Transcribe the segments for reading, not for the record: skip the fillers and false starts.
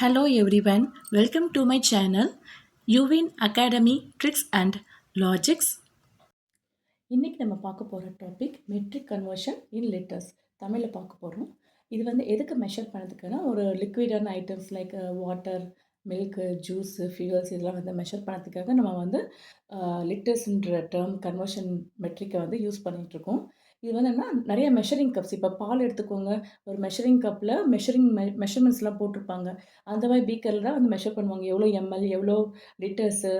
Hello everyone, welcome to my channel Uvin Academy Tricks and Logics. இன்னைக்கு நம்ம பார்க்க போகிற topic metric conversion in litres தமிழில் பார்க்க போகிறோம். இது எதுக்கு மெஷர் பண்ணதுக்குன்னா ஒரு லிக்விடான items like water, milk, juice, fuels இதெல்லாம் மெஷர் பண்ணதுக்காக நம்ம லிட்டர்ஸ்ன்ற டேர்ம் கன்வர்ஷன் மெட்ரிக்கை யூஸ் பண்ணிகிட்ருக்கோம். இது என்னன்னா நிறைய மெஷரிங் கப்ஸ் இப்போ பால் எடுத்துக்கோங்க. ஒரு மெஷரிங் கப்பில் மெஷர்மெண்ட்ஸ்லாம் போட்டிருப்பாங்க. அந்த மாதிரி பீக்கரில் தான் மெஷர் பண்ணுவாங்க. எவ்வளோ எம்எல், எவ்வளோ லிட்டர்ஸு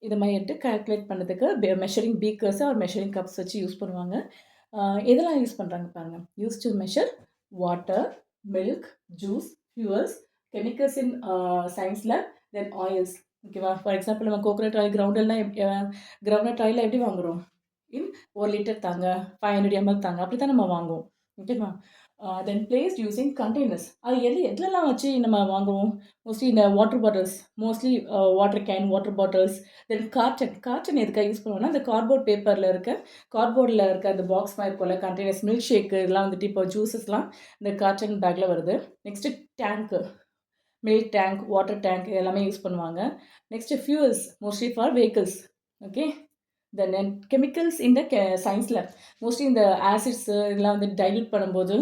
இதை மாதிரி எடுத்து கால்குலேட் பண்ணுறதுக்கு மெஷரிங் பீக்கர்ஸை ஒரு மெஷரிங் கப்ஸ் வச்சு யூஸ் பண்ணுவாங்க. எதெல்லாம் யூஸ் பண்ணுறாங்க பாருங்கள். Use to measure water, milk, juice, fuels, chemicals in சயின்ஸில், தென் ஆயில்ஸ். ஓகேவா? ஃபார் எக்ஸாம்பிள் நம்ம கோகோனட் ஆயில், கிரவுண்டட் ஆயிலில் எப்படி வாங்குகிறோம்? இன் 1 லிட்டர் தாங்க, 500 ml தாங்க, அப்படி தான் நம்ம வாங்குவோம். ஓகேவா? தென் பிளேஸ்ட் யூஸிங் கண்டெய்னர்ஸ். அது எதுலலாம் வச்சு நம்ம வாங்குவோம்? மோஸ்ட்லி இந்த water bottles, mostly water can, water bottles, then garden எதுக்காக யூஸ் பண்ணுவோம்னா இந்த கார்ட்போர்டில் இருக்க அந்த பாக்ஸ் மாதிரி போல் கண்டெய்னர்ஸ், மில்க் ஷேக்கு இதெல்லாம் இப்போ ஜூஸஸ்லாம் இந்த கார்டன் பேக்கில் வருது. நெக்ஸ்ட்டு டேங்க்கு, மில்க் டேங்க், வாட்டர் டேங்க் எல்லாமே யூஸ் பண்ணுவாங்க. Next fuels, mostly for vehicles. Okay, then chemicals இந்த சயின்ஸில் மோஸ்ட்லி இந்த ஆசிட்ஸு இதெல்லாம் டைல்யூட் பண்ணும்போது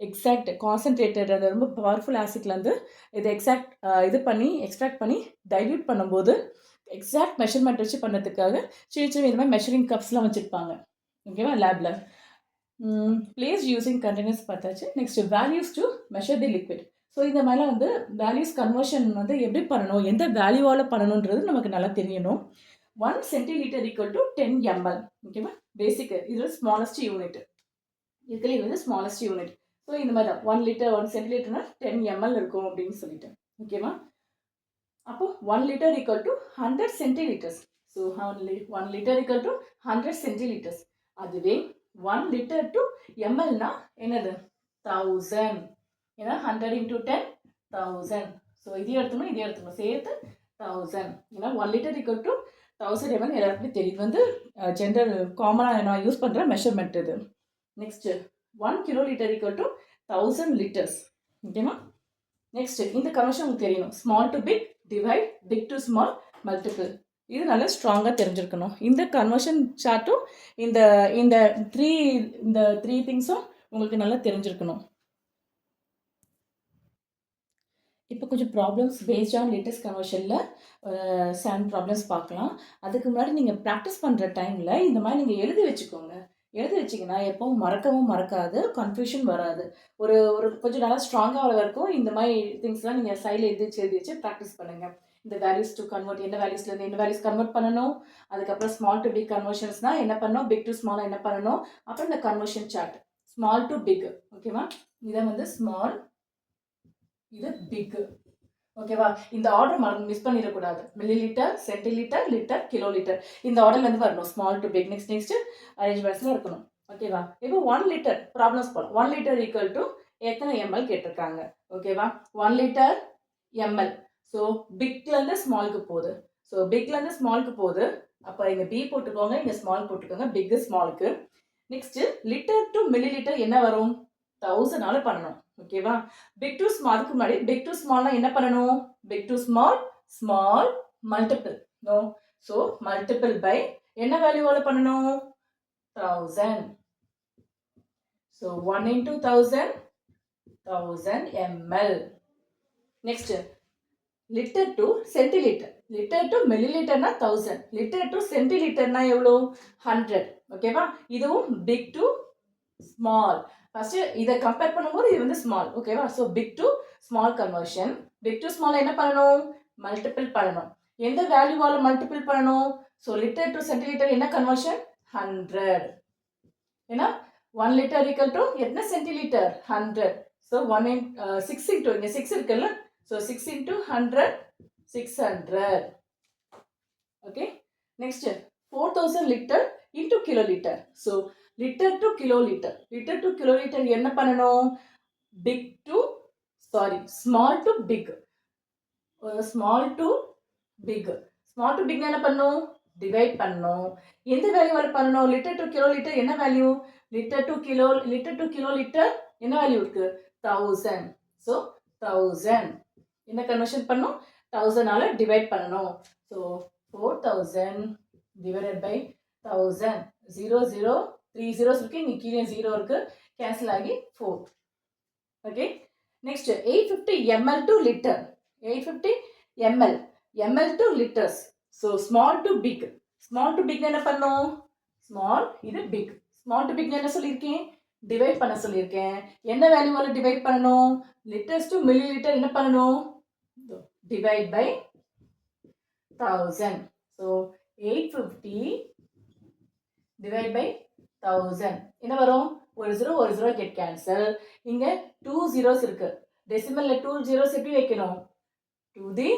எக்ஸாக்ட் கான்சன்ட்ரேட்டட் அந்த ரொம்ப பவர்ஃபுல் ஆசிட்லேருந்து இதை எக்ஸ்ட்ராக்ட் பண்ணி டைல்யூட் பண்ணும்போது எக்ஸாக்ட் மெஷர்மெண்ட் வச்சு பண்ணுறதுக்காக சின்ன இது மாதிரி மெஷரிங் கப்ஸ்லாம் வச்சுருப்பாங்க. ஓகேவா? லேபில் பிளேஸ் யூஸிங் கண்டெய்னர்ஸ் பார்த்தாச்சு. Next values to measure the liquid. So இந்த மாதிரிலாம் வேல்யூஸ் கன்வர்ஷன் எப்படி பண்ணணும், எந்த வேல்யூவால் பண்ணணுன்றது நமக்கு நல்லா தெரியணும். 1 centiliter equal to 10 ml. ஓகேவா? பேசிக் இது ஸ்மாலஸ்ட் யூனிட். இதுல ஸ்மாலஸ்ட் யூனிட். ஸோ இந்த மாதிரி தான் 1 லிட்டர் 1 சென்டிலிட்டர்னா 10 ml இருக்கும் அப்படின்னு சொல்லிட்டு. ஓகேவா? அப்போ 1 litre equal to 100 centilitres. So 1 litre equal to 100 centilitres. அதுவே 1 லிட்டர் டு எம்எல்னா என்னது? 1000. ஏன்னா 100 into 10 1000. ஸோ இது எடுத்துக்கணும் சேர்த்து 1000. ஏன்னா 1 லிட்டர் ஈக்குவல் டு 1000 ml எல்லாருக்குமே தெரியும். ஜென்ரல் காமனாக நான் யூஸ் பண்ணுற மெஷர்மெண்ட் இது. Next 1 kiloliter equal to 1000 litres. ஓகேவா? நெக்ஸ்ட் இந்த கன்வர்ஷன் உங்களுக்கு தெரியணும். Small to big divide, big to small multiple. இது நல்லா ஸ்ட்ராங்காக தெரிஞ்சிருக்கணும். இந்த கன்வர்ஷன் சார்ட்டும் இந்த இந்த த்ரீ திங்ஸும் உங்களுக்கு நல்லா தெரிஞ்சிருக்கணும். இப்போ கொஞ்சம் ப்ராப்ளம்ஸ் பேஸ்ட் ஆன் லேட்டஸ்ட் கன்வர்ஷனில் சம் ப்ராப்ளம்ஸ் பார்க்கலாம். அதுக்கு முன்னாடி நீங்கள் ப்ராக்டிஸ் பண்ணுற டைமில் இந்த மாதிரி நீங்கள் எழுதி வச்சுக்கோங்க. எழுதி வச்சிங்கன்னா எப்போவும் மறக்காது, கன்ஃபியூஷன் வராது. ஒரு கொஞ்சம் நல்லா ஸ்ட்ராங்காக வரைக்கும் இந்த மாதிரி திங்ஸ்லாம் நீங்கள் சைடில் எழுதி வச்சு ப்ராக்டிஸ் பண்ணுங்கள். இந்த வேல்யூஸ் டு கன்வெர்ட், என்ன வேல்யூஸ்லேருந்து என்ன வேல்யூஸ் கன்வெர்ட் பண்ணணும், அதுக்கப்புறம் ஸ்மால் டு பிக் கன்வர்ஷன்ஸ்னால் என்ன பண்ணணும், பிக் டு ஸ்மால் என்ன பண்ணணும், அப்புறம் இந்த conversion chart small to big. ஓகேவா? இதை ஸ்மால், இது பிக். ஓகேவா? இந்த ஆர்டர் மிஸ் பண்ணிடக்கூடாது. Millilitre, centilitre, litre, kilolitre இந்த ஆர்டர்லேருந்து வரணும். Small to big. நெக்ஸ்ட் அரேஞ்ச்மெண்ட்ஸில் இருக்கணும். ஓகேவா? இப்போ 1 லிட்டர் ப்ராப்ளம்ஸ் போகலாம். 1 லிட்டர் ஈக்குவல் டு எத்தனை எம்எல் கேட்டிருக்காங்க. ஓகேவா? 1 லிட்டர் எம்எல். ஸோ பிக்லேருந்து ஸ்மாலுக்கு போகுது. ஸோ பிக்லேருந்து ஸ்மாலுக்கு போகுது. அப்போ இங்கே பி போட்டுக்கோங்க, இங்கே ஸ்மால் போட்டுக்கோங்க, பிக்கு ஸ்மாலுக்கு. Next litre to millilitre என்ன வரும்? 1000 பண்ணணும். ஓகேவா? பிக் டு ஸ்மாலுக்கு முன்னாடி பிக் டு ஸ்மால்னா என்ன பண்ணணும்? Big to small, small multiple. No, so multiple by என்ன வேல்யூவால பண்ணணும்? 1000. So 1 into 1000 1000 ml. Next litre to centilitre. Litre to மில்லிலிட்டர்னா 1000, லிட்டர் டு சென்டிலிட்டர்னா எவ்வளோ? 100. ஓகேவா? இதுவும் பிக் டு ஸ்மால். ஃபர்ஸ்ட் இதை கம்பேர் பண்ணும்போது இது ஸ்மால். ஓகேவா? So big to small conversion. Big to small என்ன பண்ணணும்? மல்டிபிள் பண்ணணும். எந்த வேல்யூவால மல்டிபிள் பண்ணணும்? ஸோ லிட்டர் டு சென்டிலிட்டர் என்ன கன்வர்ஷன்? 100. ஏன்னா 1 லிட்டர் ஈக்குவல் டு எத்தனை சென்டிலிட்டர்? 100. ஸோ 6 இன்டூ இங்கே 6 இருக்குல்ல, so 6 into 100 600. Okay, next 4000 litre into kilolitre. So litre to kilolitre. Litre to kilolitre என்ன பண்ணணும்? Small to big. Small to big. Small to big என்ன பண்ணணும்? Divide பண்ணணும். எந்த வேல்யூவால பண்ணணும்? லிட்டர் டு கிலோ லிட்டர் என்ன value? Litre to kilolitre என்ன வேல்யூ இருக்கு? 1000. ஸோ 1000. என்ன கன்வர்ஷன் பண்ணும்? 1000ஆல டிவைட் பண்ணணும். So 4000 divided by 1000. 0 0 3 zeros இருக்கு, இங்க கீழே 0 இருக்கு, கேன்சல் ஆகி 4. Okay. Next 850 ml to liter. 850 ml. ml to liters. So small to big. Small to big என்ன பண்ணும்? ஸ்மால், இது பிக். ஸ்மால் டு பிக் என்ன சொல்லியிருக்கேன்? டிவைட் பண்ண சொல்லியிருக்கேன். என்ன வேல்யூவால டிவைட் பண்ணணும்? லிட்டர்ஸ் டு மில்லி லிட்டர் என்ன பண்ணணும்? Divide by 1000. So 850 divide by 1000 என்ன வரும்? ஒரு ஜீரோ கெட் கேன்சல். இங்க 2 zeros இருக்கு. டெசிமல்ல 2 zeros எப்படி வைக்கணும்? To the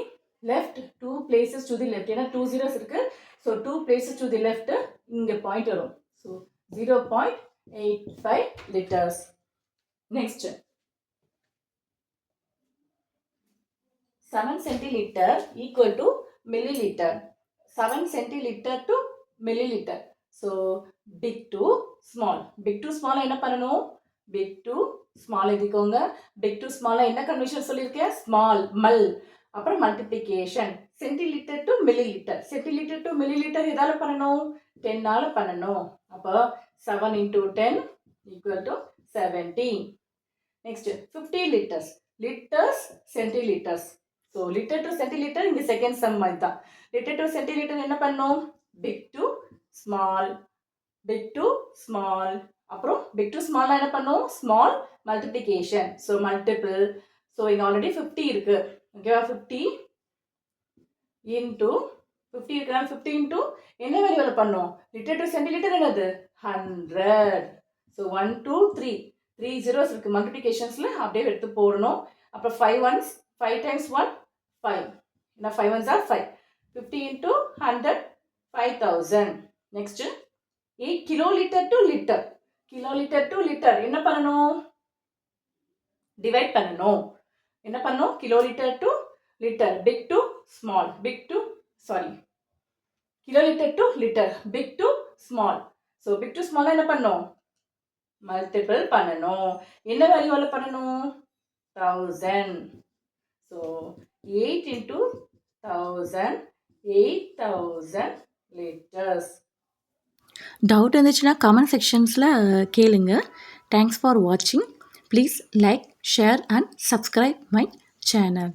left, 2 places to the left. ஏன்னா 2 zeros இருக்கு. So 2 places to the left இங்க பாயிண்ட் வரும். So 0.85 liters. Next 7 centiliter equal to milliliter. 7 centiliter to milliliter. So big to small. Big to small என்ன பண்ணணும்? Big to small எழுதிக்கோங்க. Big to small என்ன conversion சொல்லியிருக்கேன்? Small, மல். அப்புறம் multiplication. Centilitre to millilitre. Centilitre to millilitre எதால பண்ணணும்? 10ஆல பண்ணணும். அப்போ 7 into 10 equal to 70. Next 50 liters. Liters, centiliters. So litre to centilitre இங்கே செகண்ட் சம் மாதிரி தான். லிட்டர் டு சென்டிலிட்டர் என்ன பண்ணும்? Big to small, big to small. அப்புறம் பிக் டு ஸ்மால் என்ன பண்ணும்? Small multiplication. So multiple. So இங்கே ஆல்ரெடி 50 இருக்கு. ஓகேவா? 50 இன்டூ 50 இருக்கிறாங்க. 50 இன்டூ என்ன வேல்யூவில் பண்ணும்? லிட்டர் டு சென்டிலிட்டர் என்னது? 100. ஸோ 1 2 3 3 zeros இருக்கு. மல்டிப்ளிகேஷன்ஸில் அப்படியே எடுத்து போடணும். அப்புறம் 5 ones, 5 times 1 5. Now 5 ones are 5. 50 into 100 5000. Next 8 kiloliter to liter. Kiloliter to liter என்ன பண்ணணும்? டிவைட் பண்ணணும். என்ன பண்ணணும்? kiloliter to liter. Big to small. Big to sorry. Kiloliter to liter. Big to small. So big to small என்ன பண்ணணும்? Multiple பண்ணணும். என்ன வேல்யூவால பண்ணணும்? 1000. So 8 into 1000, 8000 liters. டவுட் இருந்துச்சுன்னா கமெண்ட் செக்ஷன்ஸில் கேளுங்க. தேங்க்ஸ் ஃபார் வாட்சிங். Please like, share and subscribe my channel.